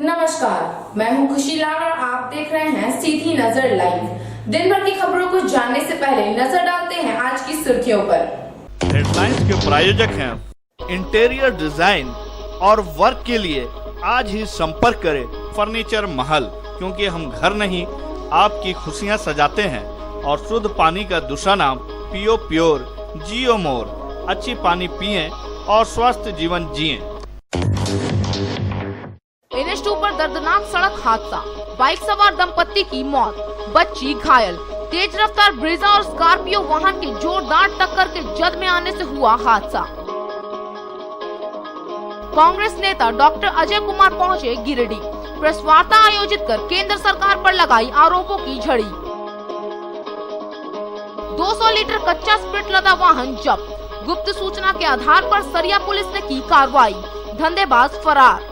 नमस्कार, मैं हूं खुशी लाल और आप देख रहे हैं सीधी नजर लाइव। दिन भर की खबरों को जानने से पहले नजर डालते हैं आज की सुर्खियों पर। हेडलाइंस के प्रायोजक हैं इंटीरियर डिजाइन और वर्क के लिए आज ही संपर्क करें फर्नीचर महल, क्योंकि हम घर नहीं आपकी खुशियां सजाते हैं और शुद्ध पानी का दूसरा नाम पियो प्योर जियो मोर। अच्छी पानी पिएं और स्वस्थ जीवन जिएं। NH2 पर दर्दनाक सड़क हादसा, बाइक सवार दंपत्ति की मौत, बच्ची घायल। तेज रफ्तार ब्रेजा और स्कॉर्पियो वाहन के जोरदार टक्कर के जद में आने से हुआ हादसा। कांग्रेस नेता डॉक्टर अजय कुमार पहुंचे गिरिडीह, प्रेस वार्ता आयोजित कर केंद्र सरकार पर लगाई आरोपों की झड़ी। 200 लीटर कच्चा स्प्रिट लदा वाहन जब्त, गुप्त सूचना के आधार पर सरिया पुलिस ने की कार्रवाई, धंधेबाज फरार।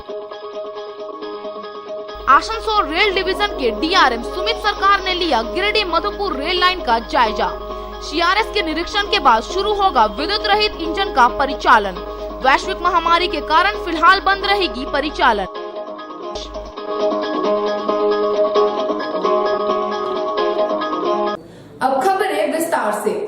आसनसोल रेल डिवीजन के डीआरएम सुमित सरकार ने लिया गिरिडीह मधुपुर रेल लाइन का जायजा। सीआरएस के निरीक्षण के बाद शुरू होगा विद्युत रहित इंजन का परिचालन। वैश्विक महामारी के कारण फिलहाल बंद रहेगी परिचालन। अब खबरें विस्तार से।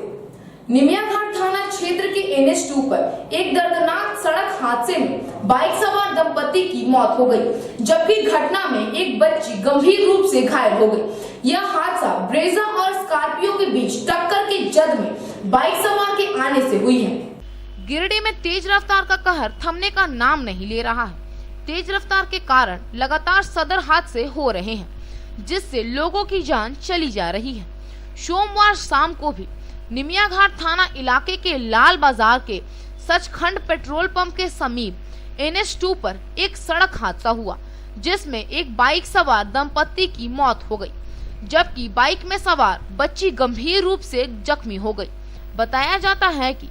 निमियाघाट थाना क्षेत्र के NH2 पर एक दर्दनाक सड़क हादसे में बाइक सवार दंपत्ति की मौत हो गई, जबकि घटना में एक बच्ची गंभीर रूप से घायल हो गई। यह हादसा ब्रेजा और स्कॉर्पियो के बीच टक्कर के जद में बाइक सवार के आने से हुई है। गिरिडीह में तेज रफ्तार का कहर थमने का नाम नहीं ले रहा है। तेज रफ्तार के कारण लगातार सदर हादसे हो रहे हैं, जिससे लोगों की जान चली जा रही है। सोमवार शाम को भी निमियाघाट थाना इलाके के लाल बाजार के सचखंड पेट्रोल पंप के समीप NH2 पर एक सड़क हादसा हुआ, जिसमें एक बाइक सवार दंपत्ति की मौत हो गई, जबकि बाइक में सवार बच्ची गंभीर रूप से जख्मी हो गई। बताया जाता है कि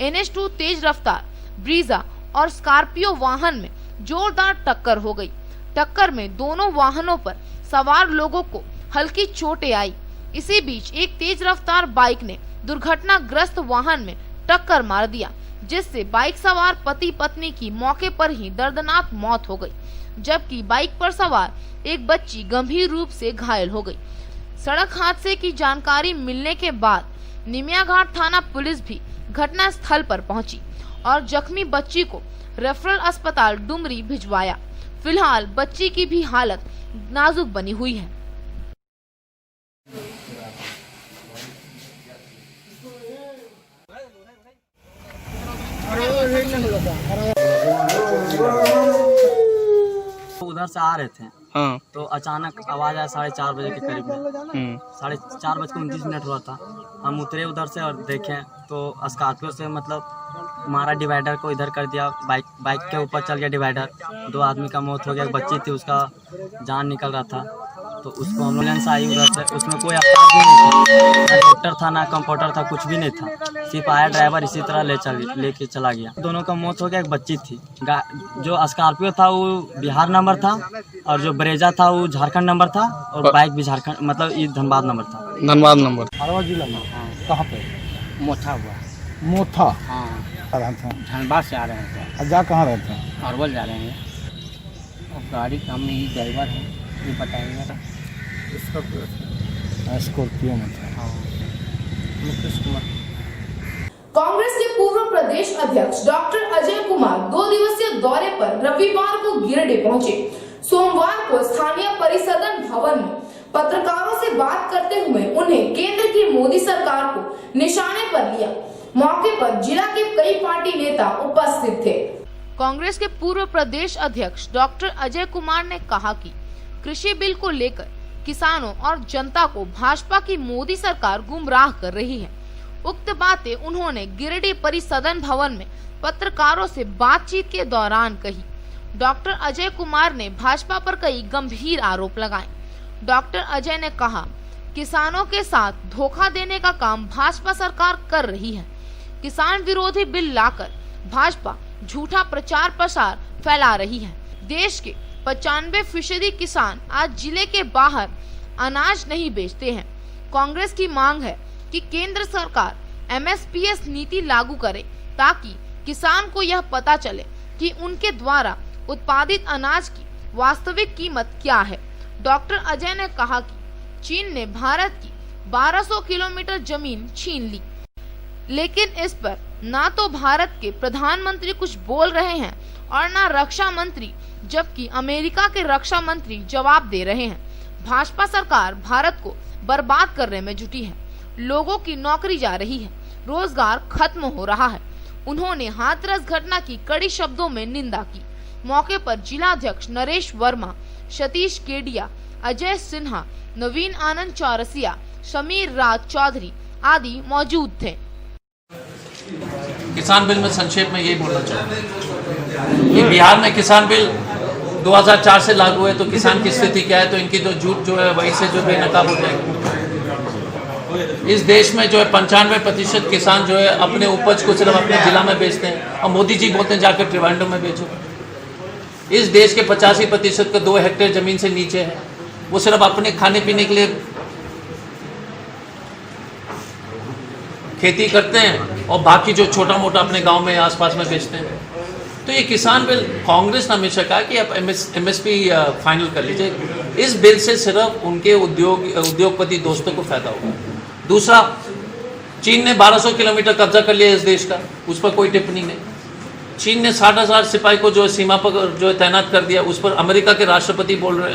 NH2 तेज रफ्तार ब्रीजा और स्कॉर्पियो वाहन में जोरदार टक्कर हो गई। टक्कर में दोनों वाहनों पर सवार लोगों को हल्की चोटें आई। इसी बीच एक तेज रफ्तार बाइक ने दुर्घटनाग्रस्त वाहन में टक्कर मार दिया, जिससे बाइक सवार पति पत्नी की मौके पर ही दर्दनाक मौत हो गई, जबकि बाइक पर सवार एक बच्ची गंभीर रूप से घायल हो गई। सड़क हादसे की जानकारी मिलने के बाद निमियाघाट थाना पुलिस भी घटना स्थल पर पहुंची और जख्मी बच्ची को रेफरल अस्पताल डुमरी भिजवाया। फिलहाल बच्ची की भी हालत नाजुक बनी हुई है। उधर से आ रहे थे, हाँ, तो अचानक आवाज आया 4:30 बजे के करीब में। 4:29 हुआ था। हम उतरे उधर से और देखें तो स्कॉर्पियो से मतलब हमारा डिवाइडर को इधर कर दिया, बाइक के ऊपर चल गया डिवाइडर। 2 आदमी का मौत हो गया, बच्ची थी उसका जान निकल रहा था, तो उसको एम्बुलेंस आई उधर से। उसमें कोई अफराद भी नहीं था, ना डॉक्टर था ना कंपाउंडर था, कुछ भी नहीं था। सिर्फ आया ड्राइवर इसी तरह लेके चला गया। दोनों का मौत हो गया, एक बच्ची थी। जो स्कॉर्पियो था वो बिहार नंबर था और जो ब्रेजा था वो झारखंड नंबर था और बाइक भी झारखंड मतलब ये धनबाद नंबर था। धनबाद नंबर अरवल जिला में। हाँ। कहाँ पे? मोथा हुआ। मोथा? हाँ, धनबाद से आ रहे हैं। जा कहाँ रहते हैं? अरवल जा रहे हैं। और गाड़ी का हम ये ड्राइवर है, ये बताएंगे। स्कॉर्पियो में था। हाँ। कांग्रेस के पूर्व प्रदेश अध्यक्ष डॉक्टर अजय कुमार 2 दिवसीय दौरे पर रविवार को गिरिडीह पहुंचे। सोमवार को स्थानीय परिसदन भवन में पत्रकारों से बात करते हुए उन्हें केंद्र की मोदी सरकार को निशाने पर लिया। मौके पर जिला के कई पार्टी नेता उपस्थित थे। कांग्रेस के पूर्व प्रदेश अध्यक्ष डॉक्टर अजय कुमार ने कहा कि कृषि बिल को लेकर किसानों और जनता को भाजपा की मोदी सरकार गुमराह कर रही है। उक्त बातें उन्होंने गिरिडीह परिसदन भवन में पत्रकारों से बातचीत के दौरान कही। डॉक्टर अजय कुमार ने भाजपा पर कई गंभीर आरोप लगाए। डॉक्टर अजय ने कहा, किसानों के साथ धोखा देने का काम भाजपा सरकार कर रही है। किसान विरोधी बिल लाकर भाजपा झूठा प्रचार प्रसार फैला रही है। देश के 95% किसान आज जिले के बाहर अनाज नहीं बेचते हैं। कांग्रेस की मांग है कि केंद्र सरकार MSPS नीति लागू करे, ताकि किसान को यह पता चले कि उनके द्वारा उत्पादित अनाज की वास्तविक कीमत क्या है। डॉक्टर अजय ने कहा कि चीन ने भारत की 1200 किलोमीटर जमीन छीन ली, लेकिन इस पर ना तो भारत के प्रधानमंत्री कुछ बोल रहे हैं और ना रक्षा मंत्री, जबकि अमेरिका के रक्षा मंत्री जवाब दे रहे हैं। भाजपा सरकार भारत को बर्बाद करने में जुटी है, लोगों की नौकरी जा रही है, रोजगार खत्म हो रहा है। उन्होंने हाथरस घटना की कड़ी शब्दों में निंदा की। मौके पर जिलाध्यक्ष नरेश वर्मा, सतीश केडिया, अजय सिन्हा, नवीन आनंद चौरसिया, समीर राज चौधरी आदि मौजूद थे। किसान बिल में संक्षेप में यही बोलना चाहूँगा कि बिहार में किसान बिल 2004 से लागू है, तो किसान की स्थिति क्या है, तो इनकी जो झूठ जो है वही से जो बेनकाब हो जाएगी। इस देश में जो है 95% किसान जो है अपने उपज को सिर्फ अपने जिला में बेचते हैं, और मोदी जी बोलते हैं जाकर त्रिवेंद्रम में बेचो। इस देश के 85% का 2 हेक्टेयर जमीन से नीचे है, वो सिर्फ अपने खाने पीने के लिए खेती करते हैं और बाकी जो छोटा मोटा अपने गांव में आसपास में बेचते हैं। तो ये किसान बिल कांग्रेस ने हमेशा कहा कि आप एमएसपी फाइनल कर लीजिए। इस बिल से सिर्फ उनके उद्योगपति दोस्तों को फायदा होगा। दूसरा, चीन ने 1200 किलोमीटर कब्जा कर लिया इस देश का, उस पर कोई टिप्पणी नहीं। चीन ने 60,000 सिपाही को जो सीमा पर जो तैनात कर दिया, उस पर अमेरिका के राष्ट्रपति बोल रहे,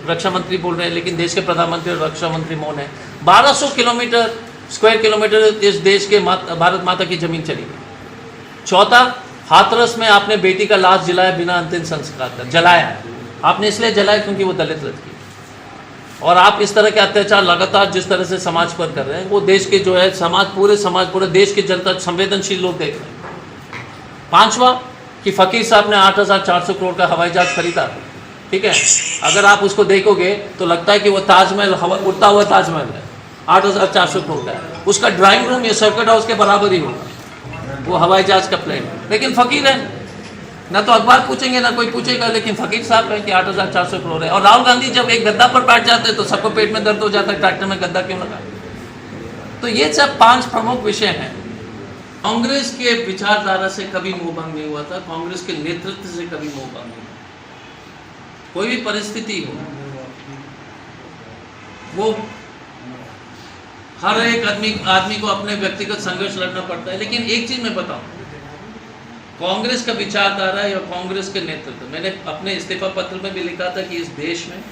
रक्षा मंत्री बोल रहे हैं, लेकिन देश के प्रधानमंत्री और रक्षा मंत्री मौन है। 1200 स्क्वायर किलोमीटर इस देश के भारत माता की जमीन चली गई। चौथा, हाथरस में आपने बेटी का लाश जलाया बिना अंतिम संस्कार कर, जलाया है। आपने इसलिए जलाया क्योंकि वो दलित लड़की, और आप इस तरह के अत्याचार लगातार जिस तरह से समाज पर कर रहे हैं, वो देश के जो है पूरे देश की जनता, संवेदनशील लोग देख रहे हैं। पांचवा, कि फकीर साहब ने 8,400 करोड़ का हवाई जहाज खरीदा, ठीक है। अगर आप उसको देखोगे तो लगता है कि वो ताजमहल, उड़ता हुआ ताजमहल है, 8,400 करोड़ का है। उसका ड्राइंग रूम या सर्किट हाउस के बराबर ही होगा वो हवाई जहाज का प्लेन। लेकिन फकीर है, ना तो अखबार पूछेंगे ना कोई पूछेगा, लेकिन फकीर साहब है कि 8,400 करोड़ है। और राहुल गांधी जब एक गद्दा पर बैठ जाते हैं तो सबको पेट में दर्द हो जाता है, ट्रैक्टर में गद्दा क्यों लगा। तो ये सब 5 प्रमुख विषय हैं। कांग्रेस के विचारधारा से कभी मोहभंग नहीं हुआ था, कांग्रेस के नेतृत्व से कभी मोहभंग नहीं हुआ। कोई भी परिस्थिति हो, वो हर एक आदमी को अपने व्यक्तिगत संघर्ष लड़ना पड़ता है। लेकिन एक चीज मैं बताऊं, कांग्रेस का विचारधारा या कांग्रेस के नेतृत्व, मैंने अपने इस्तीफा पत्र में भी लिखा था कि इस देश में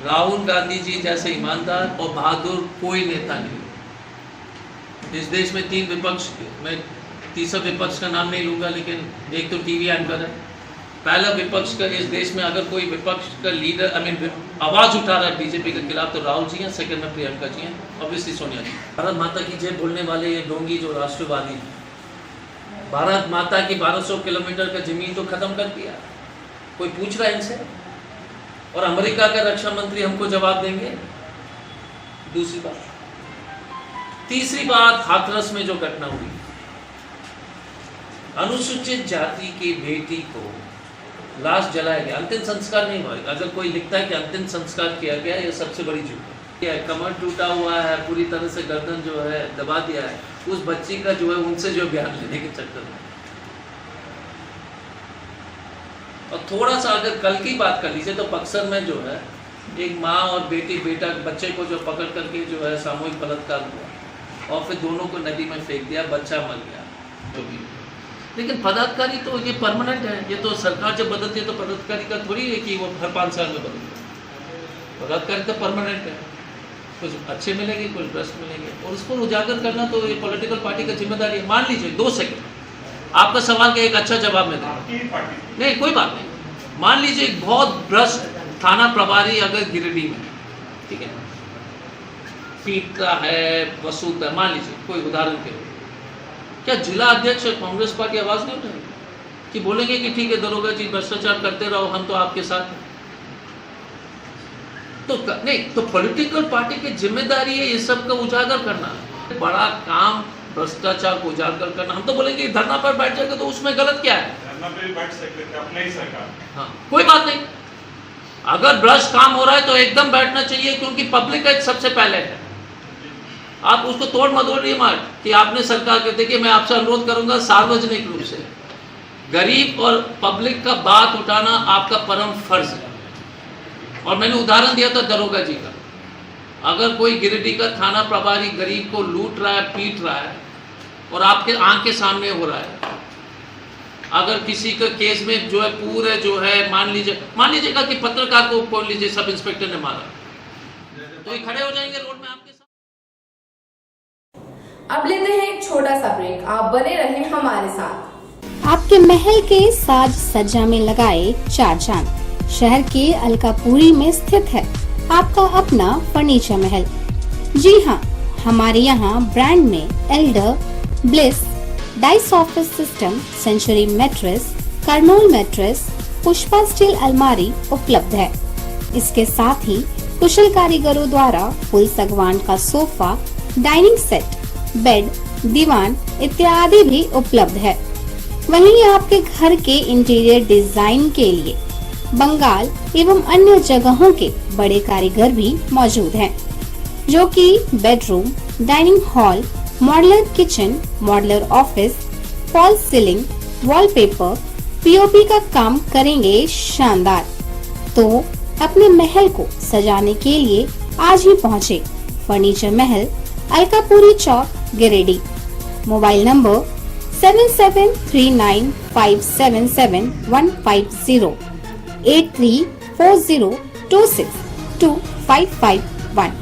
राहुल गांधी जी जैसे ईमानदार और बहादुर कोई नेता नहीं। इस देश में 3 विपक्ष, मैं तीसरा विपक्ष का नाम नहीं लूंगा, लेकिन एक तो टीवी एंकर है। पहला विपक्ष का इस देश में अगर कोई विपक्ष का लीडर आवाज उठा रहा है बीजेपी के खिलाफ तो राहुल जी हैं, सेकंड में प्रियंका जी हैं, ऑब्वियसली सोनिया जी। भारत माता की जय बोलने वाले ये डोंगी जो राष्ट्रवादी हैं, भारत माता की 1200 किलोमीटर का जमीन तो खत्म कर दिया। कोई पूछ रहा है इनसे? और अमेरिका का रक्षा मंत्री हमको जवाब देंगे। दूसरी बात, तीसरी बात, हाथरस में जो घटना हुई, अनुसूचित जाति की बेटी को लाश जलाया गया, अंतिम संस्कार नहीं हुआ। अगर कोई लिखता है कि अंतिम संस्कार किया गया, ये सबसे बड़ी झूठ है। कमर टूटा हुआ है, पूरी तरह से गर्दन जो है दबा दिया है, उस बच्ची का जो है उनसे जो बयान लेने के चक्कर में। और थोड़ा सा अगर कल की बात कर लीजिए तो बक्सर में जो है एक माँ और बेटा बच्चे को जो पकड़ करके जो है सामूहिक बलात्कार हुआ और फिर दोनों को नदी में फेंक दिया, बच्चा मर गया जो भी। लेकिन बलात्कारी तो ये परमानेंट है, ये तो सरकार जब बदलती है तो बलात्कारी का थोड़ी है कि वो हर 5 साल में बदलती है। बलात्कारी तो परमानेंट है, कुछ अच्छे मिलेंगे कुछ भ्रष्ट मिलेंगे, और उसको उजागर करना तो ये पॉलिटिकल पार्टी का जिम्मेदारी है। मान लीजिए 2 सेकंड आपका सवाल का एक अच्छा जवाब मैं दूंगा, नहीं कोई बात नहीं। मान लीजिए एक बहुत भ्रष्ट थाना प्रभारी अगर गिरिडीह में, ठीक है, पीटता है, वसूलता है, मान लीजिए कोई उदाहरण के लिए, क्या जिला अध्यक्ष कांग्रेस पार्टी आवाज नहीं उठाएगी कि बोलेंगे कि ठीक है दरोगा जी भ्रष्टाचार करते रहो, हम तो आपके साथ हैं? तो नहीं, तो पॉलिटिकल पार्टी की जिम्मेदारी है ये सब का उजागर करना। बड़ा काम भ्रष्टाचार को उजागर करना। हम तो बोलेंगे धरना पर बैठ जाएगा तो उसमें गलत क्या है? धरना पे बैठ सकते थे अपने ही सरकार। हाँ, कोई बात नहीं। अगर भ्रष्ट काम हो रहा है तो एकदम बैठना चाहिए, क्योंकि पब्लिक एज सबसे पहले है। आप उसको तोड़ मरोड़ नहीं मार कि आपने सरकार के, देखिए मैं आपसे अनुरोध करूंगा सार्वजनिक रूप से गरीब और पब्लिक का बात उठाना आपका परम फर्ज है। और मैंने उदाहरण दिया था दरोगा जी का। अगर कोई गिरिडीह का थाना प्रभारी गरीब को लूट रहा है, पीट रहा है और आपके आंख के सामने हो रहा है, अगर किसी का केस में जो है पूरे जो है मान लीजिएगा कि पत्रकार को खोल लीजिए, सब इंस्पेक्टर ने मारा, तो ये खड़े हो जाएंगे रोड में आपके साथ। अब लेते हैं एक छोटा सा ब्रेक, आप बने रहें हमारे साथ। आपके महल के साज सज्जा में लगाए चार चांद शहर के अलकापुरी में स्थित है आपका अपना फर्नीचर महल। जी हाँ, हमारे यहाँ ब्रांड में Elder, Bliss, Dice office system, century mattress, Kurnool mattress, Pushpa steel अलमारी उपलब्ध है। इसके साथ ही कुशल कारीगरों द्वारा फुल सागवान का सोफा, डाइनिंग सेट, बेड, दीवान इत्यादि भी उपलब्ध है। वहीं आपके घर के इंटीरियर डिजाइन के लिए बंगाल एवं अन्य जगहों के बड़े कारीगर भी मौजूद हैं, जो कि bedroom, dining hall, modular kitchen, modular office, fall ceiling, wallpaper, POP का काम करेंगे शानदार। तो अपने महल को सजाने के लिए आज ही पहुँचे furniture Mahal, Alkapuri Chowk, Giridih. Mobile number 7739577150, 8340262551।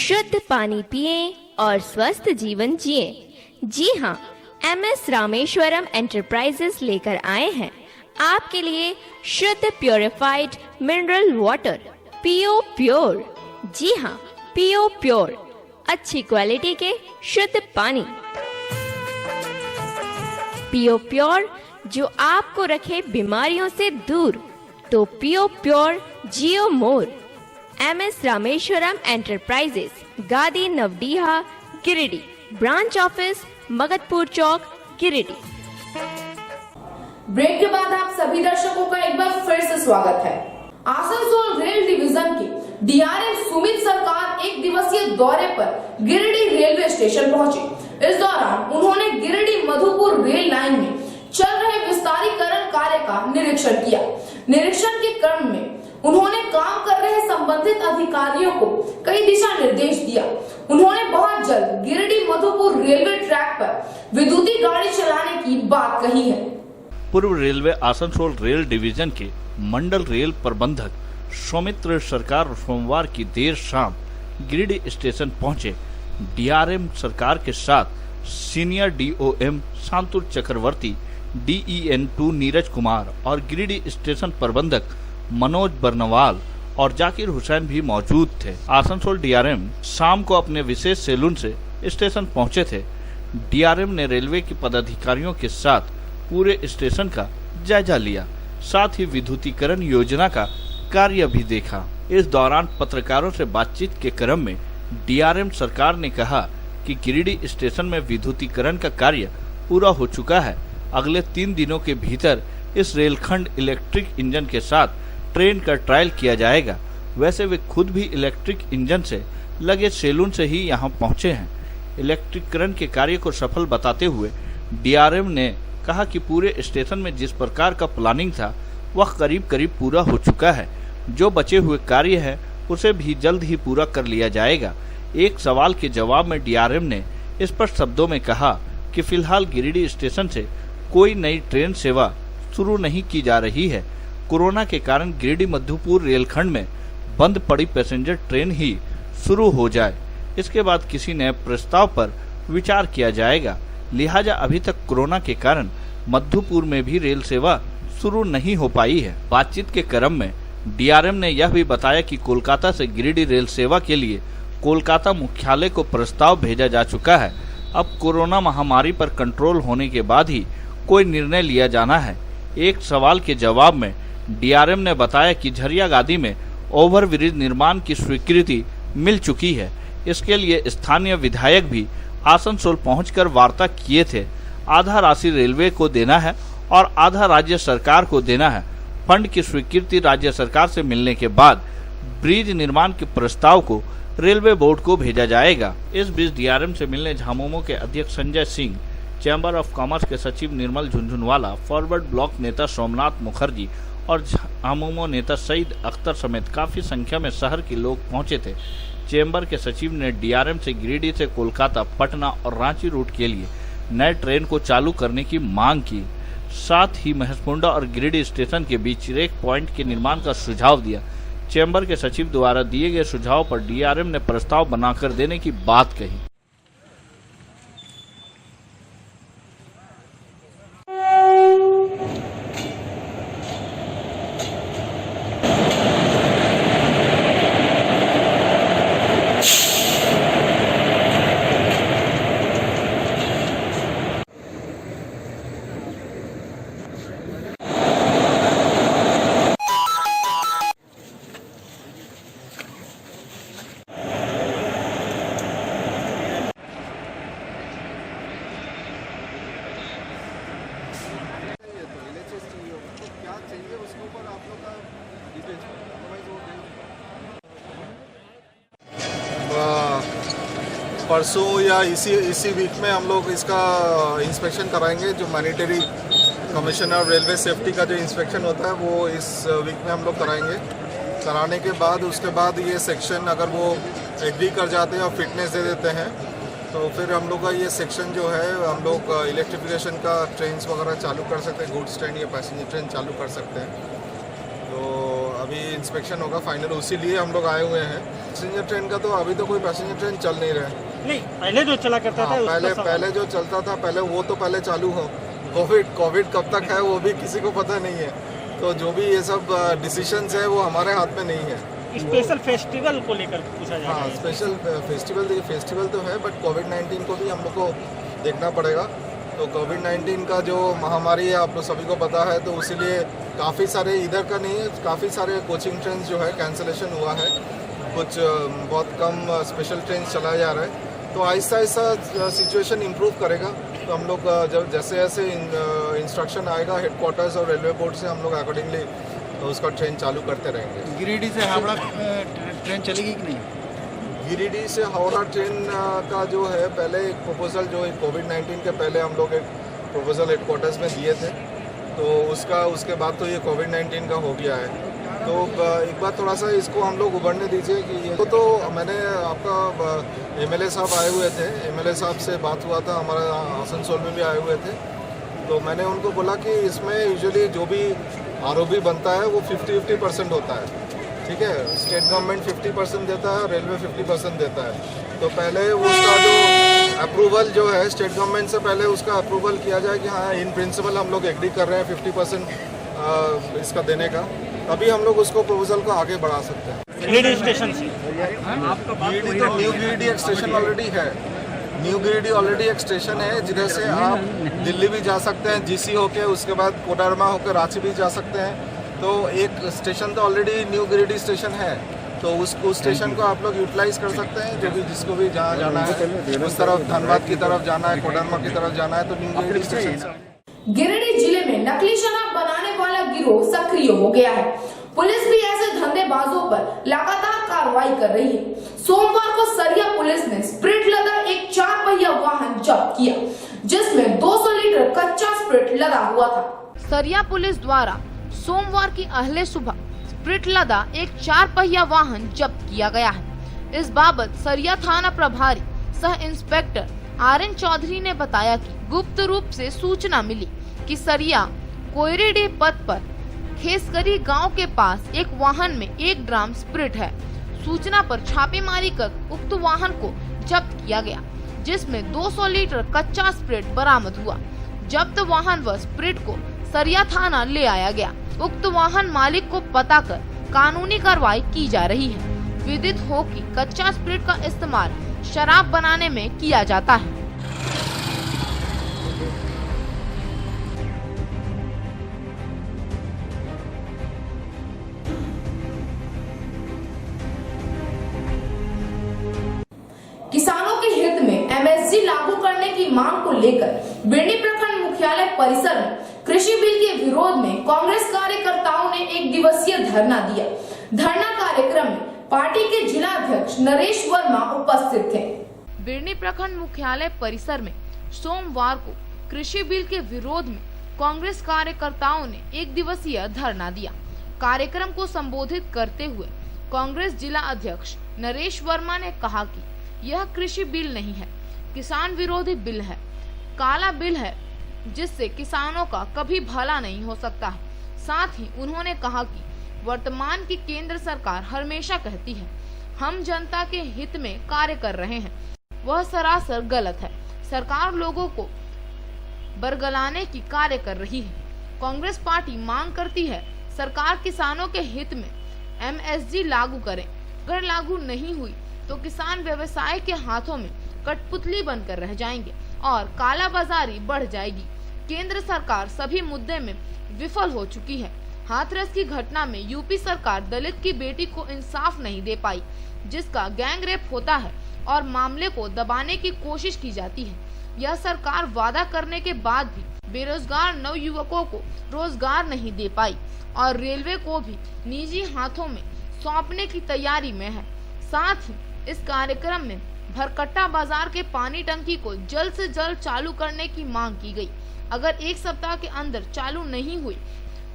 शुद्ध पानी पिएं और स्वस्थ जीवन जिएं। जी हाँ, MS रामेश्वरम एंटरप्राइजेस लेकर आए हैं आपके लिए शुद्ध purified mineral water PO pure. जी हाँ, पीओ प्योर, अच्छी क्वालिटी के शुद्ध पानी। पीओ प्योर जो आपको रखे बीमारियों से दूर, तो पीओ प्योर जियो मोर। MS रामेश्वरम एंटरप्राइजेस, गादी नवडीहा, गिरिडीह। ब्रांच ऑफिस मगधपुर चौक, गिरिडीह। ब्रेक के बाद आप सभी दर्शकों का एक बार फिर से स्वागत है। आसनसोल रेल डिवीजन के DRM सुमित सरकार एक दिवसीय दौरे पर गिरिडीह रेलवे स्टेशन पहुंचे। इस दौरान उन्होंने गिरिडीह मधुपुर रेल लाइन में चल रहे विस्तारीकरण कार्य का निरीक्षण किया। निरीक्षण के क्रम में उन्होंने काम कर रहे संबंधित अधिकारियों को कई दिशा निर्देश दिया। उन्होंने बहुत जल्द गिरिडीह मधुपुर रेलवे ट्रैक पर विद्युतीय गाड़ी चलाने की बात कही है। पूर्व रेलवे आसनसोल रेल डिवीजन के मंडल रेल प्रबंधक सौमित्र सरकार सोमवार की देर शाम गिरिडीह स्टेशन पहुंचे। DRM सरकार के साथ सीनियर DOM शांतुर चक्रवर्ती, DEN2 नीरज कुमार और गिरिडीह स्टेशन प्रबंधक मनोज बर्नवाल और जाकिर हुसैन भी मौजूद थे। आसनसोल DRM शाम को अपने विशेष सैलून से स्टेशन पहुंचे थे। DRM ने रेलवे के पदाधिकारियों के साथ पूरे स्टेशन का जायजा लिया, साथ ही विद्युतीकरण योजना का कार्य भी देखा। इस दौरान पत्रकारों से बातचीत के क्रम में DRM सरकार ने कहा कि गिरिडीह स्टेशन में विद्युतीकरण का कार्य पूरा हो चुका है। अगले 3 दिनों के भीतर इस रेलखंड इलेक्ट्रिक इंजन के साथ ट्रेन का ट्रायल किया जाएगा। वैसे वे खुद भी इलेक्ट्रिक इंजन से लगे सैलून से ही यहां पहुंचे हैं। इलेक्ट्रिकरण के कार्य को सफल बताते हुए DRM ने कहा कि पूरे स्टेशन में जिस प्रकार का प्लानिंग था वह करीब करीब पूरा हो चुका है। जो बचे हुए कार्य है उसे भी जल्द ही पूरा कर लिया जाएगा। एक सवाल के जवाब में DRM ने स्पष्ट शब्दों में कहा कि फिलहाल गिरिडीह स्टेशन से कोई नई ट्रेन सेवा शुरू नहीं की जा रही है। कोरोना के कारण गिरिडीह मधुपुर रेलखंड में बंद पड़ी पैसेंजर ट्रेन ही शुरू हो जाए, इसके बाद किसी नए प्रस्ताव पर विचार किया जाएगा। लिहाजा अभी तक कोरोना के कारण मधुपुर में भी रेल सेवा शुरू नहीं हो पाई है। बातचीत के क्रम में DRM ने यह भी बताया कि कोलकाता से गिरिडीह रेल सेवा के लिए कोलकाता मुख्यालय को प्रस्ताव भेजा जा चुका है। अब कोरोना महामारी पर कंट्रोल होने के बाद ही कोई निर्णय लिया जाना है। एक सवाल के जवाब में डीआरएम ने बताया कि झरिया गादी में ओवरब्रिज निर्माण की स्वीकृति मिल चुकी है। इसके लिए स्थानीय विधायक भी आसनसोल पहुंचकर वार्ता किए थे। आधा राशि रेलवे को देना है और आधा राज्य सरकार को देना है। फंड की स्वीकृति राज्य सरकार से मिलने के बाद ब्रिज निर्माण के प्रस्ताव को रेलवे बोर्ड को भेजा जाएगा। इस बीच डीआरएम से मिलने झामुमो के अध्यक्ष Sanjay Singh, chamber of commerce के सचिव निर्मल झुंझुनवाला, फॉरवर्ड ब्लॉक नेता सोमनाथ मुखर्जी और झामुमो नेता सईद अख्तर समेत काफी संख्या में शहर के लोग पहुंचे थे। चैम्बर के सचिव ने डीआरएम से गिरिडीह से कोलकाता, पटना और रांची रूट के लिए नए ट्रेन को चालू करने की मांग की। साथ ही महेशमुंडा और गिरिडीह स्टेशन के बीच रेक पॉइंट के निर्माण का सुझाव दिया। चैम्बर के सचिव द्वारा दिए गए सुझाव पर डीआरएम ने प्रस्ताव बनाकर देने की बात कही। परसों या इसी वीक में हम लोग इसका इंस्पेक्शन कराएंगे। जो मैनिटरी कमिश्नर रेलवे सेफ्टी का जो इंस्पेक्शन होता है वो इस वीक में हम लोग कराएंगे। कराने के बाद उसके बाद ये सेक्शन अगर वो एग्री कर जाते हैं और फिटनेस दे देते हैं तो फिर हम लोग का ये सेक्शन जो है हम लोग इलेक्ट्रिफिकेशन का ट्रेन वगैरह चालू कर सकते हैं, गुड्स ट्रेन या पैसेंजर ट्रेन चालू कर सकते हैं। तो अभी इंस्पेक्शन होगा फाइनल, उसी लिए हम लोग आए हुए हैं। पैसेंजर ट्रेन का तो अभी तो कोई पैसेंजर ट्रेन चल नहीं रहा है। नहीं, पहले जो चला करता था पहले जो चलता था वो तो पहले चालू हो। कोविड कब तक है वो भी किसी को पता नहीं है। तो जो भी ये सब डिसीजंस है वो हमारे हाथ में नहीं है। स्पेशल फेस्टिवल को लेकर पूछा जाए। हाँ, स्पेशल फेस्टिवल तो है, बट कोविड-19 को भी हम लोग को देखना पड़ेगा। तो कोविड-19 का जो महामारी है आप लोग सभी को पता है, तो इसीलिए काफ़ी सारे इधर का नहीं है, काफ़ी सारे कोचिंग ट्रेन जो है कैंसिलेशन हुआ है। कुछ बहुत कम स्पेशल ट्रेन चलाया जा रहा है। तो आहिस्ता आहिस्ता सिचुएशन इम्प्रूव करेगा। तो हम लोग जब जैसे जैसे इंस्ट्रक्शन आएगा हेडक्वार्टर्स और रेलवे बोर्ड से, हम लोग अकॉर्डिंगली तो उसका ट्रेन चालू करते रहेंगे। गिरिडीह से हावड़ा ट्रेन चलेगी कि नहीं? गिरिडीह से हावड़ा ट्रेन का जो है पहले एक प्रपोजल जो कोविड-19 के पहले हम लोग एक प्रपोजल हेडक्वार्टर्स में दिए थे, तो उसके बाद तो ये कोविड-19 का हो गया है। तो एक बार थोड़ा सा इसको हम लोग उभरने दीजिए कि ये तो मैंने आपका एमएलए साहब आए हुए थे, एमएलए साहब से बात हुआ था, हमारे आसनसोल में भी आए हुए थे। तो मैंने उनको बोला कि इसमें यूजुअली जो भी आरओबी बनता है वो 50-50% होता है, ठीक है। स्टेट गवर्नमेंट 50% देता है, रेलवे 50% देता है। तो पहले उसका जो अप्रूवल जो है स्टेट गवर्नमेंट से पहले उसका अप्रूवल किया जाए कि हाँ इन प्रिंसिपल हम लोग एग्री कर रहे हैं 50% इसका देने का, तभी हम लोग उसको प्रपोजल को आगे बढ़ा सकते हैं। गिरिडीह स्टेशन से गिरिडीह तो न्यू गिरिडीह एक स्टेशन ऑलरेडी है। न्यू गिरिडीह ऑलरेडी एक स्टेशन है जिधर से आप दिल्ली भी जा सकते हैं, जीसी होके, उसके बाद कोडरमा होकर रांची भी जा सकते हैं। तो एक स्टेशन तो ऑलरेडी न्यू गिरिडीह स्टेशन है, तो उस स्टेशन को आप लोग यूटिलाइज कर सकते हैं। जो भी जिसको भी जहाँ जाना है, उस तरफ धनबाद की तरफ जाना है, कोडरमा की तरफ जाना है, तो न्यू गिरिडीह स्टेशन से। गिरिडीह जिले में नकली शराब बनाने वाला गिरोह सक्रिय हो गया है। पुलिस भी ऐसे धंधेबाजों पर लगातार कार्रवाई कर रही है। सोमवार को सरिया पुलिस ने स्प्रिट लदा एक 4 पहिया वाहन जब्त किया, जिसमें 200 लीटर कच्चा स्प्रिट लदा हुआ था। सरिया पुलिस द्वारा सोमवार की अहले सुबह स्प्रिट लदा एक 4 पहिया वाहन जब्त किया गया है। इस बाबत सरिया थाना प्रभारी सह इंस्पेक्टर आरएन चौधरी ने बताया कि गुप्त रूप से सूचना मिली कि सरिया कोयरीडीह पथ पर खेसकरी गांव के पास एक वाहन में 1 ड्रम स्प्रिट है। सूचना पर छापेमारी कर उक्त वाहन को जब्त किया गया, जिसमें 200 लीटर कच्चा स्प्रिट बरामद हुआ। जब्त वाहन व स्प्रिट को सरिया थाना ले आया गया। उक्त वाहन मालिक को पता कर कानूनी कार्रवाई की जा रही है। विदित हो कि कच्चा स्प्रिट का इस्तेमाल शराब बनाने में किया जाता है। किसानों के हित में एमएसपी लागू करने की मांग को लेकर बिरनी प्रखंड मुख्यालय परिसर में कृषि बिल के विरोध में कांग्रेस कार्यकर्ताओं ने एक दिवसीय धरना दिया। धरना कार्यक्रम में पार्टी के जिला अध्यक्ष नरेश वर्मा उपस्थित थे। बिरनी प्रखंड मुख्यालय परिसर में सोमवार को कृषि बिल के विरोध में कांग्रेस कार्यकर्ताओं ने एक दिवसीय धरना दिया। कार्यक्रम को संबोधित करते हुए कांग्रेस जिला अध्यक्ष नरेश वर्मा ने कहा कि यह कृषि बिल नहीं है, किसान विरोधी बिल है, काला बिल है जिससे किसानों का कभी भला नहीं हो सकता है। साथ ही उन्होंने कहा कि वर्तमान की केंद्र सरकार हमेशा कहती है हम जनता के हित में कार्य कर रहे हैं, वह सरासर गलत है। सरकार लोगों को बरगलाने की कार्य कर रही है। कांग्रेस पार्टी मांग करती है सरकार किसानों के हित में एमएसपी लागू करे। अगर लागू नहीं हुई तो किसान व्यवसाय के हाथों में कठपुतली बनकर रह जाएंगे और काला बाजारी बढ़ जाएगी। केंद्र सरकार सभी मुद्दे में विफल हो चुकी है। हाथरस की घटना में यूपी सरकार दलित की बेटी को इंसाफ नहीं दे पाई, जिसका गैंग रेप होता है और मामले को दबाने की कोशिश की जाती है। यह सरकार वादा करने के बाद भी बेरोजगार नवयुवकों को रोजगार नहीं दे पाई और रेलवे को भी निजी हाथों में सौंपने की तैयारी में है। साथ ही इस कार्यक्रम में भरकट्टा बाजार के पानी टंकी को जल्द से जल्द चालू करने की मांग की गई। अगर एक सप्ताह के अंदर चालू नहीं हुई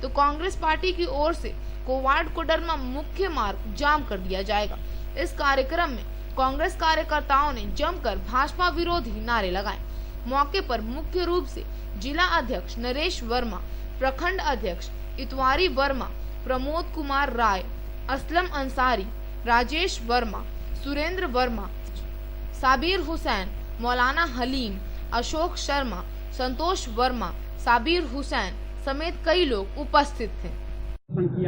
तो कांग्रेस पार्टी की ओर से कोवाड कोडरमा मुख्य मार्ग जाम कर दिया जाएगा। इस कार्यक्रम में कांग्रेस कार्यकर्ताओं ने जमकर भाजपा विरोधी नारे लगाए। मौके पर मुख्य रूप से जिला अध्यक्ष नरेश वर्मा, प्रखंड अध्यक्ष इतवारी वर्मा, प्रमोद कुमार राय, असलम अंसारी, राजेश वर्मा, सुरेंद्र वर्मा, साबिर हुसैन, मौलाना हलीम, अशोक शर्मा, संतोष वर्मा, साबिर हुसैन समेत कई लोग उपस्थित थे।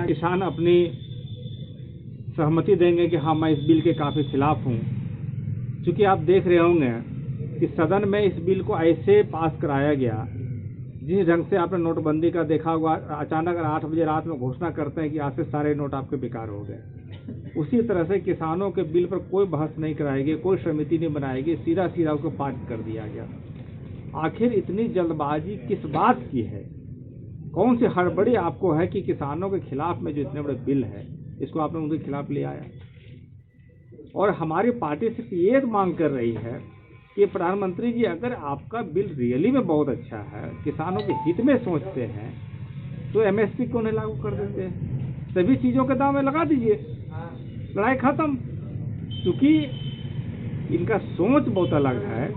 किसान अपनी सहमति देंगे कि हाँ मैं इस बिल के काफ़ी खिलाफ हूँ। चूँकि आप देख रहे होंगे कि सदन में इस बिल को ऐसे पास कराया गया जिस ढंग से आपने नोटबंदी का देखा होगा। अचानक 8 बजे रात में घोषणा करते हैं कि आज से सारे नोट आपके बेकार हो गए। उसी तरह से किसानों के बिल पर कोई बहस नहीं कराएगी, कोई समिति नहीं बनाएगी, सीधा सीधा उसको पास कर दिया गया। आखिर इतनी जल्दबाजी किस बात की है? कौन सी हड़बड़ी आपको है कि किसानों के खिलाफ में जो इतने बड़े बिल है इसको आपने उनके खिलाफ ले आया? और हमारी पार्टी सिर्फ ये मांग कर रही है कि प्रधानमंत्री जी अगर आपका बिल रियली में बहुत अच्छा है, किसानों के हित में सोचते हैं, तो एमएसपी क्यों नहीं लागू कर देते हैं? सभी चीज़ों के दाम में लगा दीजिए, लड़ाई खत्म। क्योंकि इनका सोच बहुत अलग है।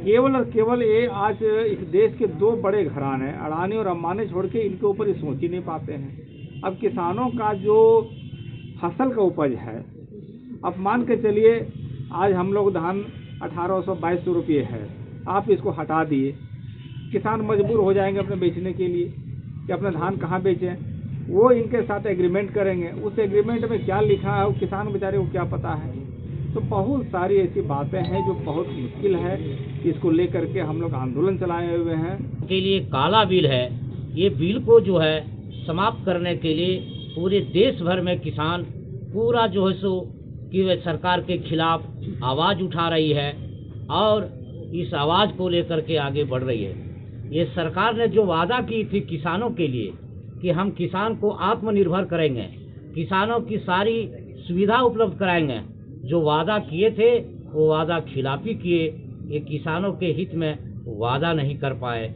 केवल और केवल ये आज इस देश के 2 बड़े घराने अडानी और अंबानी छोड़ के इनके ऊपर ये सोच ही नहीं पाते हैं। अब किसानों का जो फसल का उपज है, अब मान के चलिए आज हम लोग धान 1800-2200 रुपये है, आप इसको हटा दिए, किसान मजबूर हो जाएंगे अपने बेचने के लिए कि अपना धान कहाँ बेचें। वो इनके साथ एग्रीमेंट करेंगे, उस एग्रीमेंट में क्या लिखा है वो किसान बेचारे को क्या पता है। तो बहुत सारी ऐसी बातें हैं जो बहुत मुश्किल है, इसको लेकर के हम लोग आंदोलन चलाए हुए हैं। के लिए काला बिल है, ये बिल को जो है समाप्त करने के लिए पूरे देश भर में किसान पूरा जो है सो कि वे सरकार के खिलाफ आवाज़ उठा रही है और इस आवाज़ को लेकर के आगे बढ़ रही है। ये सरकार ने जो वादा की थी किसानों के लिए कि हम किसान को आत्मनिर्भर करेंगे, किसानों की सारी सुविधा उपलब्ध कराएंगे, जो वादा किए थे वो वादा खिलाफी किए। ये किसानों के हित में वादा नहीं कर पाए।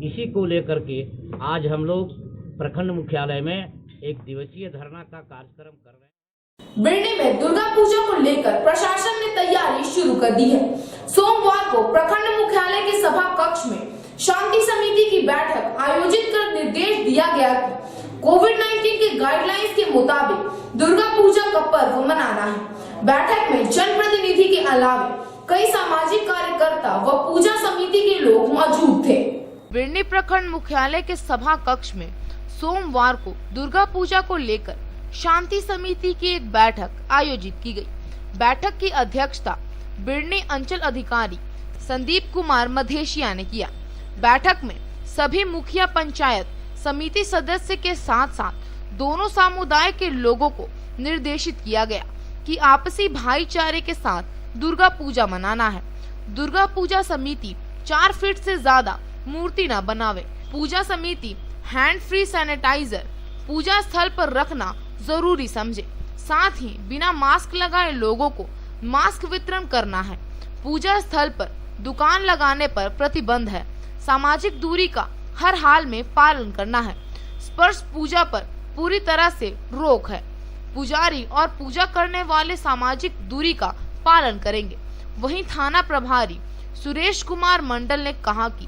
इसी को लेकर के आज हम लोग प्रखंड मुख्यालय में एक दिवसीय धरना का कार्यक्रम कर रहे हैं। बिरनी में दुर्गा पूजा को लेकर प्रशासन ने तैयारी शुरू कर दी है। सोमवार को प्रखंड मुख्यालय के सभा कक्ष में शांति समिति की बैठक आयोजित कर निर्देश दिया गया कि कोविड-19 के गाइडलाइंस के मुताबिक दुर्गा पूजा का पर्व मनाना है। बैठक में जनप्रतिनिधि के अलावा कई सामाजिक कार्यकर्ता व पूजा समिति के लोग मौजूद थे। बिरनी प्रखंड मुख्यालय के सभा कक्ष में सोमवार को दुर्गा पूजा को लेकर शांति समिति की एक बैठक आयोजित की गई। बैठक की अध्यक्षता बिरनी अंचल अधिकारी संदीप कुमार मधेशिया ने किया। बैठक में सभी मुखिया पंचायत समिति सदस्य के साथ साथ दोनों समुदाय के लोगों को निर्देशित किया गया कि आपसी भाईचारे के साथ दुर्गा पूजा मनाना है। दुर्गा पूजा समिति 4 फीट से ज्यादा मूर्ति न बनावे। पूजा समिति हैंड फ्री सैनिटाइजर पूजा स्थल पर रखना जरूरी समझे। साथ ही बिना मास्क लगाए लोगों को मास्क वितरण करना है। पूजा स्थल पर दुकान लगाने पर प्रतिबंध है। सामाजिक दूरी का हर हाल में पालन करना है। स्पर्श पूजा पर पूरी तरह से रोक है। पुजारी और पूजा करने वाले सामाजिक दूरी का पालन करेंगे। वहीं थाना प्रभारी सुरेश कुमार मंडल ने कहा कि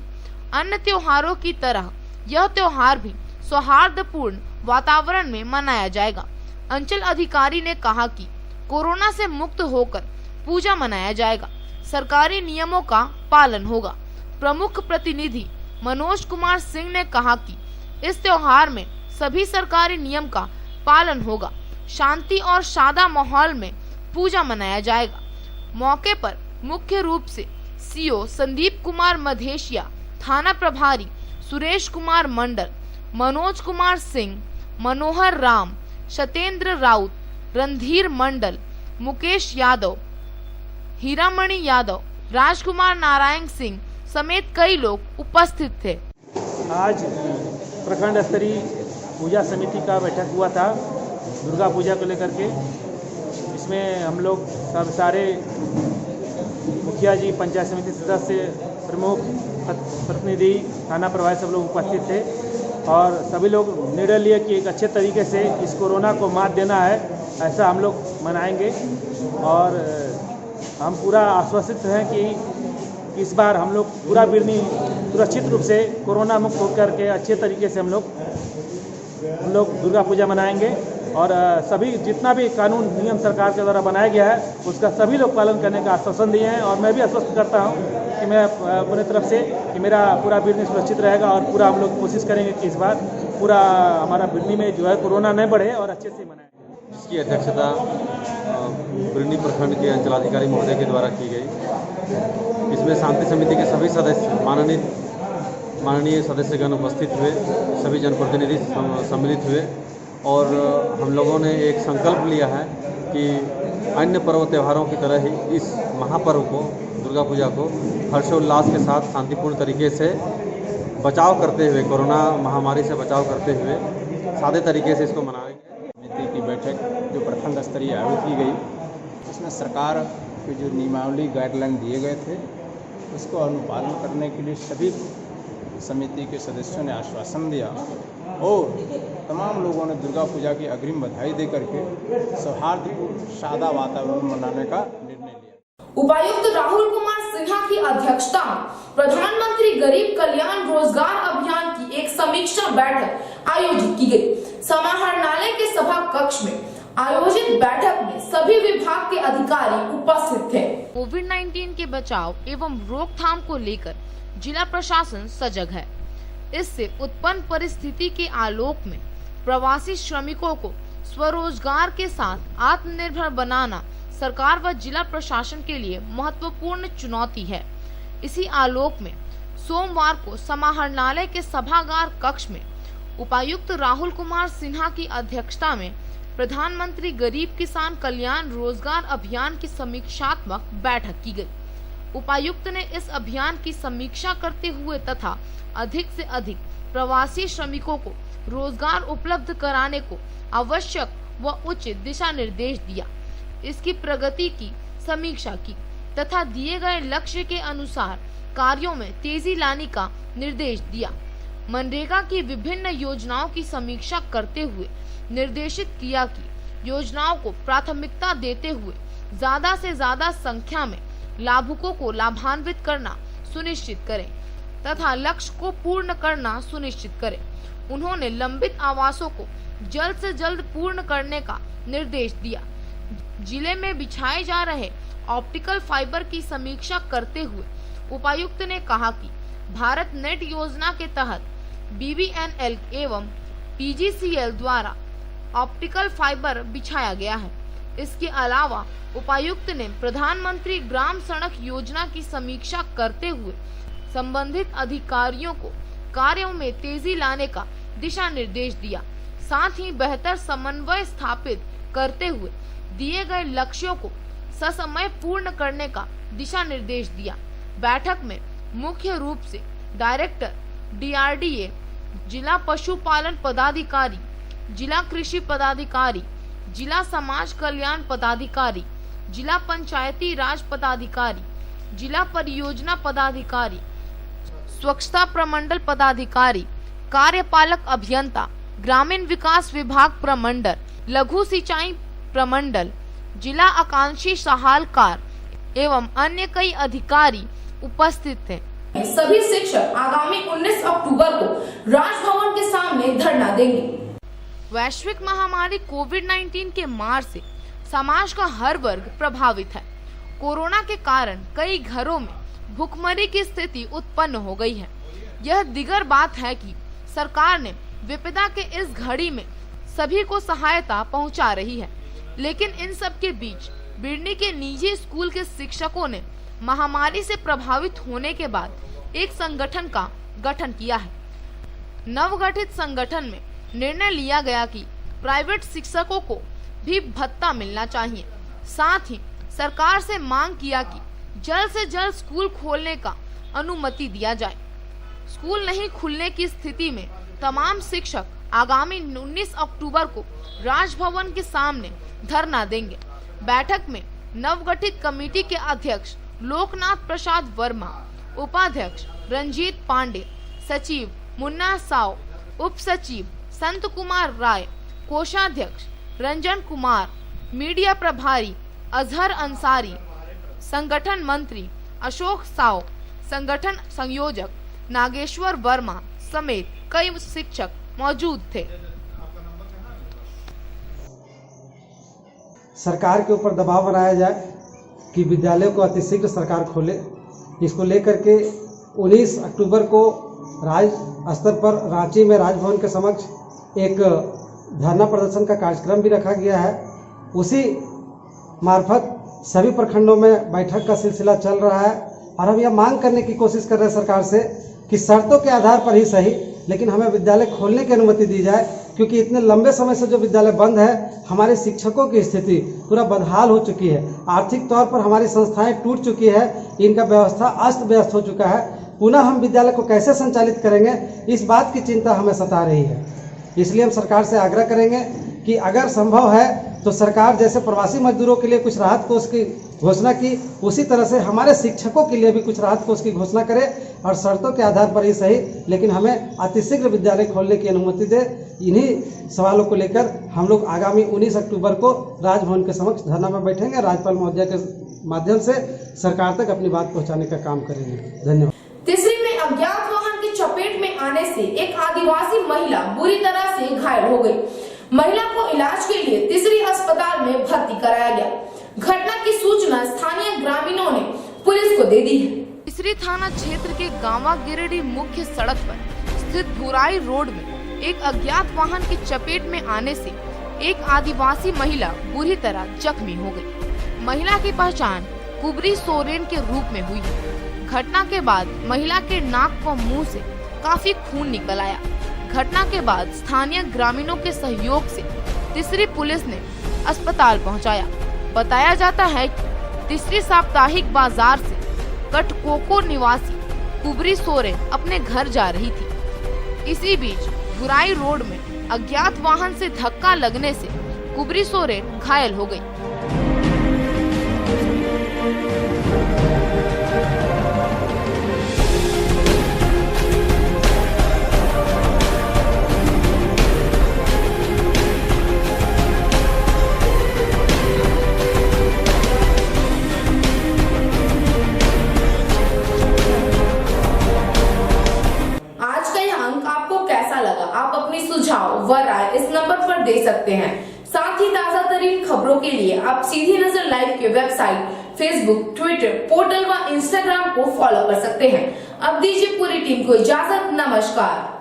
अन्य त्योहारों की तरह यह त्योहार भी सौहार्दपूर्ण वातावरण में मनाया जाएगा। अंचल अधिकारी ने कहा कि कोरोना से मुक्त होकर पूजा मनाया जाएगा। सरकारी नियमों का पालन होगा। प्रमुख प्रतिनिधि मनोज कुमार सिंह ने कहा कि इस त्योहार में सभी सरकारी नियम का पालन होगा। शांति और सादा माहौल में पूजा मनाया जाएगा। मौके पर मुख्य रूप से सीओ संदीप कुमार मधेशिया, थाना प्रभारी सुरेश कुमार मंडल, मनोज कुमार सिंह, मनोहर राम, सतेंद्र राउत, रणधीर मंडल, मुकेश यादव, हीरामणि यादव, राजकुमार नारायण सिंह समेत कई लोग उपस्थित थे। आज प्रखंड स्तरीय पूजा समिति का बैठक हुआ था दुर्गा पूजा को लेकर के। इसमें हम लोग सब सारे मुखिया जी, पंचायत समिति सदस्य, प्रमुख प्रतिनिधि, थाना प्रभारी सब लोग उपस्थित थे और सभी लोग निर्णय लिए कि एक अच्छे तरीके से इस कोरोना को मात देना है। ऐसा हम लोग मनाएंगे और हम पूरा आश्वसित हैं कि इस बार हम लोग पूरा बिरनी सुरक्षित रूप से कोरोना मुक्त होकर के अच्छे तरीके से हम लोग दुर्गा पूजा मनाएंगे और सभी जितना भी कानून नियम सरकार के द्वारा बनाया गया है उसका सभी लोग पालन करने का आश्वासन दिए हैं। और मैं भी आश्वस्त करता हूं कि मैं अपने तरफ से कि मेरा पूरा बिरनी सुरक्षित रहेगा और पूरा हम लोग कोशिश करेंगे कि इस बार पूरा हमारा बिरनी में जो है कोरोना न बढ़े और अच्छे से मनाएं। इसकी अध्यक्षता बिरनी प्रखंड के अंचलाधिकारी महोदय के द्वारा की गई। इसमें शांति समिति के सभी सदस्य माननीय सदस्यगण उपस्थित हुए, सभी जनप्रतिनिधि सम्मिलित हुए और हम लोगों ने एक संकल्प लिया है कि अन्य पर्व त्योहारों की तरह ही इस महापर्व को, दुर्गा पूजा को हर्षोल्लास के साथ शांतिपूर्ण तरीके से बचाव करते हुए, कोरोना महामारी से बचाव करते हुए सादे तरीके से इसको मनाएंगे। समिति की बैठक जो प्रखंड स्तरीय आयोजित की गई, उसमें सरकार के जो नियमावली गाइडलाइन दिए गए थे उसको अनुपालन करने के लिए सभी समिति के सदस्यों ने आश्वासन दिया और तमाम लोगों ने दुर्गा पूजा की अग्रिम बधाई देकर के सौहार्दपूर्ण सादा वातावरण मनाने का निर्णय लिया। उपायुक्त राहुल कुमार सिन्हा की अध्यक्षता में प्रधानमंत्री गरीब कल्याण रोजगार अभियान की एक समीक्षा बैठक आयोजित की गई। समाहरणालय के सभा कक्ष में आयोजित बैठक में सभी विभाग के अधिकारी उपस्थित थे। कोविड-19 के बचाव एवं रोकथाम को लेकर जिला प्रशासन सजग है। इससे उत्पन्न परिस्थिति के आलोक में प्रवासी श्रमिकों को स्वरोजगार के साथ आत्मनिर्भर बनाना सरकार व जिला प्रशासन के लिए महत्वपूर्ण चुनौती है। इसी आलोक में सोमवार को समाहरणालय के सभागार कक्ष में उपायुक्त राहुल कुमार सिन्हा की अध्यक्षता में प्रधानमंत्री गरीब किसान कल्याण रोजगार अभियान की समीक्षात्मक बैठक की गई। उपायुक्त ने इस अभियान की समीक्षा करते हुए तथा अधिक से अधिक प्रवासी श्रमिकों को रोजगार उपलब्ध कराने को आवश्यक व उचित दिशा निर्देश दिया। इसकी प्रगति की समीक्षा की तथा दिए गए लक्ष्य के अनुसार कार्यों में तेजी लाने का निर्देश दिया। मनरेगा की विभिन्न योजनाओं की समीक्षा करते हुए निर्देशित किया कि योजनाओं को प्राथमिकता देते हुए ज्यादा से ज्यादा संख्या में लाभुकों को लाभान्वित करना सुनिश्चित करें तथा लक्ष्य को पूर्ण करना सुनिश्चित करें। उन्होंने लंबित आवासों को जल्द से जल्द पूर्ण करने का निर्देश दिया। जिले में बिछाए जा रहे ऑप्टिकल फाइबर की समीक्षा करते हुए उपायुक्त ने कहा कि भारत नेट योजना के तहत BBNL एवं PGCL द्वारा ऑप्टिकल फाइबर बिछाया गया है। इसके अलावा उपायुक्त ने प्रधानमंत्री ग्राम सड़क योजना की समीक्षा करते हुए संबंधित अधिकारियों को कार्यों में तेजी लाने का दिशा निर्देश दिया। साथ ही बेहतर समन्वय स्थापित करते हुए दिए गए लक्ष्यों को ससमय पूर्ण करने का दिशा निर्देश दिया। बैठक में मुख्य रूप से डायरेक्टर DRDA, जिला पशुपालन पदाधिकारी, जिला कृषि पदाधिकारी, जिला समाज कल्याण पदाधिकारी, जिला पंचायती राज पदाधिकारी, जिला परियोजना पदाधिकारी, स्वच्छता प्रमंडल पदाधिकारी, कार्यपालक अभियंता, ग्रामीण विकास विभाग प्रमंडल, लघु सिंचाई प्रमंडल, जिला आकांक्षी सहायकार एवं अन्य कई अधिकारी उपस्थित थे। सभी शिक्षक आगामी 19 अक्टूबर को राजभवन के सामने धरना देंगे। वैश्विक महामारी कोविड-19 के मार से समाज का हर वर्ग प्रभावित है। कोरोना के कारण कई घरों में भूखमरी की स्थिति उत्पन्न हो गई है। यह दिगर बात है कि सरकार ने विपदा के इस घड़ी में सभी को सहायता पहुंचा रही है, लेकिन इन सब के बीच बिरनी के निजी स्कूल के शिक्षकों ने महामारी से प्रभावित होने के बाद एक संगठन का गठन किया है। नवगठित संगठन में निर्णय लिया गया कि प्राइवेट शिक्षकों को भी भत्ता मिलना चाहिए। साथ ही सरकार से मांग किया कि जल्द से जल्द स्कूल खोलने का अनुमति दिया जाए। स्कूल नहीं खुलने की स्थिति में तमाम शिक्षक आगामी 19 अक्टूबर को राजभवन के सामने धरना देंगे। बैठक में नवगठित कमेटी के अध्यक्ष लोकनाथ प्रसाद वर्मा, उपाध्यक्ष रंजीत पांडे, सचिव मुन्ना साव, उप सचिव संत कुमार राय, कोषाध्यक्ष रंजन कुमार, मीडिया प्रभारी अजहर अंसारी, संगठन मंत्री अशोक साव, संगठन संयोजक नागेश्वर वर्मा समेत कई शिक्षक मौजूद थे। सरकार के ऊपर दबाव बनाया जाए कि विद्यालयों को अतिशीघ्र सरकार खोले। इसको लेकर के 19 अक्टूबर को राज्य स्तर पर रांची में राजभवन के समक्ष एक धरना प्रदर्शन का कार्यक्रम भी रखा गया है। उसी मार्फत सभी प्रखंडों में बैठक का सिलसिला चल रहा है और हम यह मांग करने की कोशिश कर रहे हैं सरकार से कि शर्तों के आधार पर ही सही, लेकिन हमें विद्यालय खोलने की अनुमति दी जाए, क्योंकि इतने लंबे समय से जो विद्यालय बंद है, हमारे शिक्षकों की स्थिति पूरा बदहाल हो चुकी है। आर्थिक तौर पर हमारी संस्थाएं टूट चुकी है, इनका व्यवस्था अस्त व्यस्त हो चुका है। पुनः हम विद्यालय को कैसे संचालित करेंगे, इस बात की चिंता हमें सता रही है। इसलिए हम सरकार से आग्रह करेंगे कि अगर संभव है तो सरकार जैसे प्रवासी मजदूरों के लिए कुछ राहत कोष की घोषणा की, उसी तरह से हमारे शिक्षकों के लिए भी कुछ राहत कोष की घोषणा करे और शर्तों के आधार पर ही सही, लेकिन हमें अतिशीघ्र विद्यालय खोलने की अनुमति दे। इन्हीं सवालों को लेकर हम लोग आगामी 19 अक्टूबर को राजभवन के समक्ष धरना में बैठेंगे। राज्यपाल महोदय के माध्यम से सरकार तक अपनी बात पहुँचाने का काम करेंगे। धन्यवाद। तीसरी में अज्ञात वाहन की चपेट में आने से एक आदिवासी महिला बुरी तरह से घायल हो गई। महिला को इलाज के लिए तीसरी अस्पताल में भर्ती कराया गया। घटना की सूचना स्थानीय ग्रामीणों ने पुलिस को दे दी है। तीसरी थाना क्षेत्र के गांवा गिरिडीह मुख्य सड़क पर स्थित भुराई रोड में एक अज्ञात वाहन की चपेट में आने से एक आदिवासी महिला बुरी तरह जख्मी हो गई। महिला की पहचान कुबरी सोरेन के रूप में हुई है। घटना के बाद महिला के नाक व मुंह से काफी खून निकल आया। घटना के बाद स्थानीय ग्रामीणों के सहयोग से तीसरी पुलिस ने अस्पताल पहुंचाया। बताया जाता है कि तीसरी साप्ताहिक बाजार से कटकोको निवासी कुबरी सोरेन अपने घर जा रही थी। इसी बीच बुराई रोड में अज्ञात वाहन से धक्का लगने से कुबरी सोरेन घायल हो गई। सुझाव व राय इस नंबर पर दे सकते हैं। साथ ही ताजा तरीन खबरों के लिए आप सीधी नजर लाइव के वेबसाइट, फेसबुक, ट्विटर, पोर्टल व इंस्टाग्राम को फॉलो कर सकते हैं। अब दीजिए पूरी टीम को इजाजत। नमस्कार।